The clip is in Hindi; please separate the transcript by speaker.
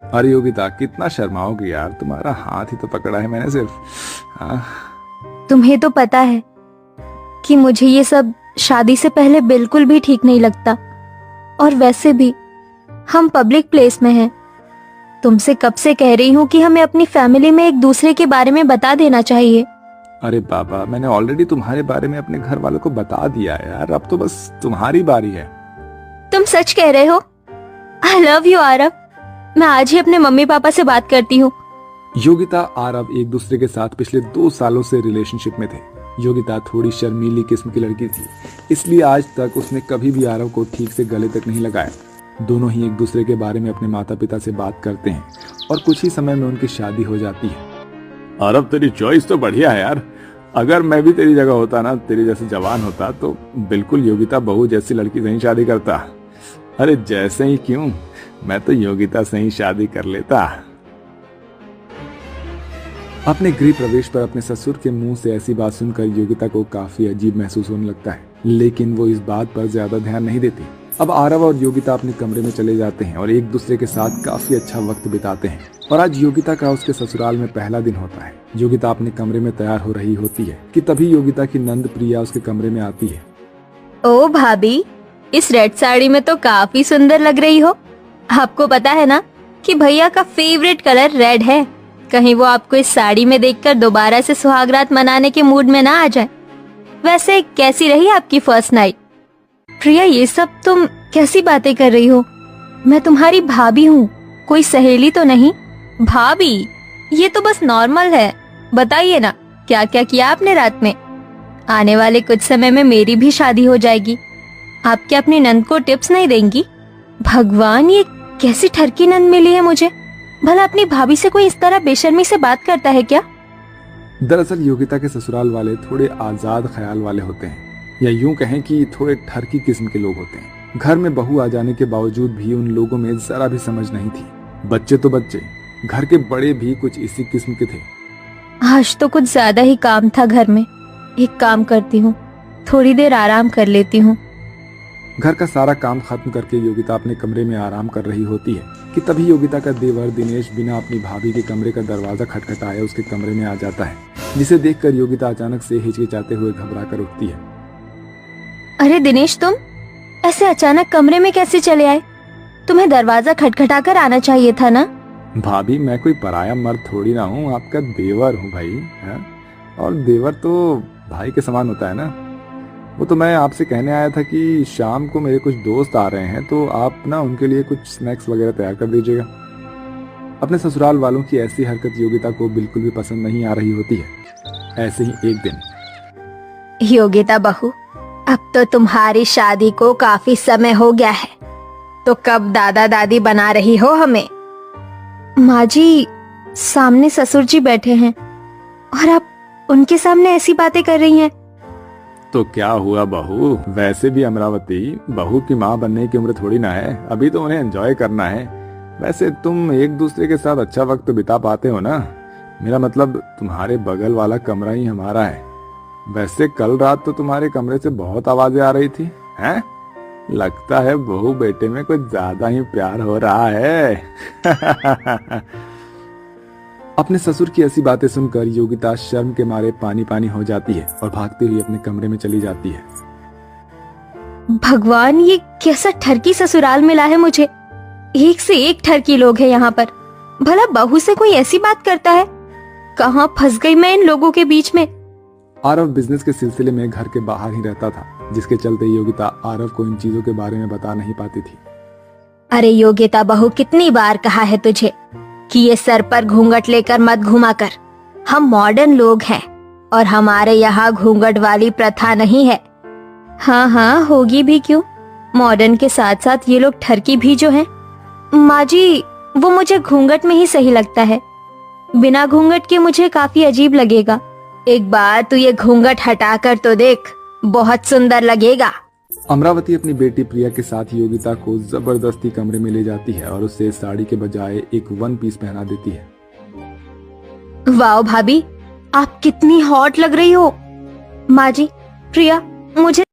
Speaker 1: अरे योगिता, कितना शर्माओगी यार, तुम्हारा हाथ ही तो पकड़ा है मैंने सिर्फ। हाँ।
Speaker 2: तुम्हें तो पता है कि मुझे ये सब शादी से पहले बिल्कुल भी ठीक नहीं लगता। और वैसे भी हम पब्लिक प्लेस में हैं। तुमसे कब से कह रही हूँ कि हमें अपनी फैमिली में एक दूसरे के बारे में बता देना चाहिए।
Speaker 1: अरे बाबा, मैंने ऑलरेडी तुम्हारे बारे में अपने घर वालों को बता दिया है यार, अब तो बस तुम्हारी बारी है।
Speaker 2: तुम सच कह रहे हो? I love you Aarav. मैं आज ही अपने मम्मी पापा से बात करती हूँ।
Speaker 1: योगिता आरव एक दूसरे के साथ पिछले 2 सालों से रिलेशनशिप में थे। योगिता थोड़ी शर्मीली किस्म की लड़की थी, इसलिए आज तक उसने कभी भी आरव को ठीक से गले तक नहीं लगाया। दोनों ही एक दूसरे के बारे में अपने माता पिता से बात करते हैं और कुछ ही समय में उनकी शादी हो जाती है। आरव, तेरी चॉइस तो बढ़िया है यार। अगर मैं भी तेरी जगह होता ना, तेरी जैसे जवान होता, तो बिल्कुल योगिता बहू जैसी लड़की से ही शादी करता। अरे जैसे ही क्यों, मैं तो योगिता से ही शादी कर लेता। अपने गृह प्रवेश पर अपने ससुर के मुंह से ऐसी बात सुनकर योगिता को काफी अजीब महसूस होने लगता है, लेकिन वो इस बात पर ज्यादा ध्यान नहीं देती। अब आरव और योगिता अपने कमरे में चले जाते हैं और एक दूसरे के साथ काफी अच्छा वक्त बिताते हैं। और आज योगिता का उसके ससुराल में पहला दिन होता है। योगिता अपने कमरे में तैयार हो रही होती है कि तभी योगिता की नंद प्रिया उसके कमरे में आती है।
Speaker 2: ओ भाभी, इस रेड साड़ी में तो काफी सुंदर लग रही हो। आपको पता है ना कि भैया का फेवरेट कलर रेड है। कहीं वो आपको इस साड़ी में देखकर दोबारा से सुहागरात मनाने के मूड में ना आ जाए। वैसे कैसी रही आपकी फर्स्ट नाइट? प्रिया, ये सब तुम कैसी बातें कर रही हो? मैं तुम्हारी भाभी हूँ, कोई सहेली तो नहीं। भाभी, ये तो बस नॉर्मल है। बताइए ना, क्या क्या किया आपने रात में? आने वाले कुछ समय में मेरी भी शादी हो जाएगी। आप क्या अपनी नंद को टिप्स नहीं देंगी? भगवान, ये कैसी ठरकी नंद मिली है मुझे। भला अपनी भाभी से कोई इस तरह बेशर्मी से बात करता है क्या?
Speaker 1: दरअसल योगिता के ससुराल वाले थोड़े आजाद ख्याल वाले होते हैं, या यूं कहें कि थोड़े ठरकी किस्म के लोग होते हैं। घर में बहू आ जाने के बावजूद भी उन लोगों में जरा भी समझ नहीं थी। बच्चे तो बच्चे, घर के बड़े भी कुछ इसी किस्म के थे।
Speaker 2: आज तो कुछ ज्यादा ही काम था घर में। एक काम करती हूँ, थोड़ी देर आराम कर लेती हूँ।
Speaker 1: घर का सारा काम खत्म करके योगिता अपने कमरे में आराम कर रही होती है कि तभी योगिता का देवर दिनेश बिना अपनी भाभी के कमरे का दरवाजा खटखटाए उसके कमरे में आ जाता है, जिसे देखकर योगिता अचानक से हिचकिचाते हुए घबरा कर उठती है।
Speaker 2: अरे दिनेश, तुम ऐसे अचानक कमरे में कैसे चले आए? तुम्हें दरवाजा खटखटा कर आना चाहिए था ना।
Speaker 1: भाभी, मैं कोई पराया मर्द थोड़ी ना हूँ, आपका देवर हूँ भाई है? और देवर तो भाई के समान होता है ना। वो तो मैं आपसे कहने आया था कि शाम को मेरे कुछ दोस्त आ रहे हैं, तो आप ना उनके लिए कुछ स्नैक्स वगैरह तैयार कर दीजिएगा। अपने ससुराल वालों की ऐसी हरकत योगिता को बिल्कुल भी पसंद नहीं आ रही होती है। ऐसे ही एक दिन,
Speaker 2: योगिता बहू, अब तो तुम्हारी शादी को काफी समय हो गया है, तो कब दादा दादी बना रही हो हमें? माँ जी, सामने ससुर जी बैठे हैं और आप उनके सामने ऐसी बातें कर रही हैं।
Speaker 1: तो क्या हुआ बहू, वैसे भी अमरावती बहू की माँ बनने की उम्र थोड़ी ना है, अभी तो उन्हें एंजॉय करना है। वैसे तुम एक दूसरे के साथ अच्छा वक्त बिता पाते हो ना। मेरा मतलब तुम्हारे बगल वाला कमरा ही हमारा है। वैसे कल रात तो तुम्हारे कमरे से बहुत आवाजें आ रही थी, हैं? लगता है बहू बेटे में कुछ ज्यादा ही प्यार हो रहा है। अपने ससुर की ऐसी बातें सुनकर योगिता शर्म के मारे पानी पानी हो जाती है और भागते हुए अपने कमरे में चली जाती है।
Speaker 2: भगवान, ये कैसा ठरकी ससुराल मिला है मुझे। एक से एक ठरकी लोग हैं यहाँ पर। भला बहू से कोई ऐसी बात करता है? कहाँ फंस गई मैं इन लोगों के बीच में।
Speaker 1: आरव बिजनेस के सिलसिले में घर के बाहर ही रहता था, जिसके चलते योगिता आरव को इन चीजों के बारे में बता नहीं पाती थी।
Speaker 2: अरे योगिता बहू, कितनी बार कहा है तुझे कि ये सर पर घूंघट लेकर मत घुमा कर। हम मॉडर्न लोग हैं और हमारे यहाँ घूंघट वाली प्रथा नहीं है। हाँ हाँ, होगी भी क्यों। मॉडर्न के साथ साथ ये लोग ठरकी भी जो हैं। माँ जी, वो मुझे घूंघट में ही सही लगता है। बिना घूंघट के मुझे काफी अजीब लगेगा। एक बार तू ये घूंघट हटाकर तो देख, बहुत सुंदर लगेगा।
Speaker 1: अमरावती अपनी बेटी प्रिया के साथ योगिता को जबरदस्ती कमरे में ले जाती है और उसे साड़ी के बजाय एक वन पीस पहना देती है।
Speaker 2: वाह भाभी, आप कितनी हॉट लग रही हो। माँ जी, प्रिया, मुझे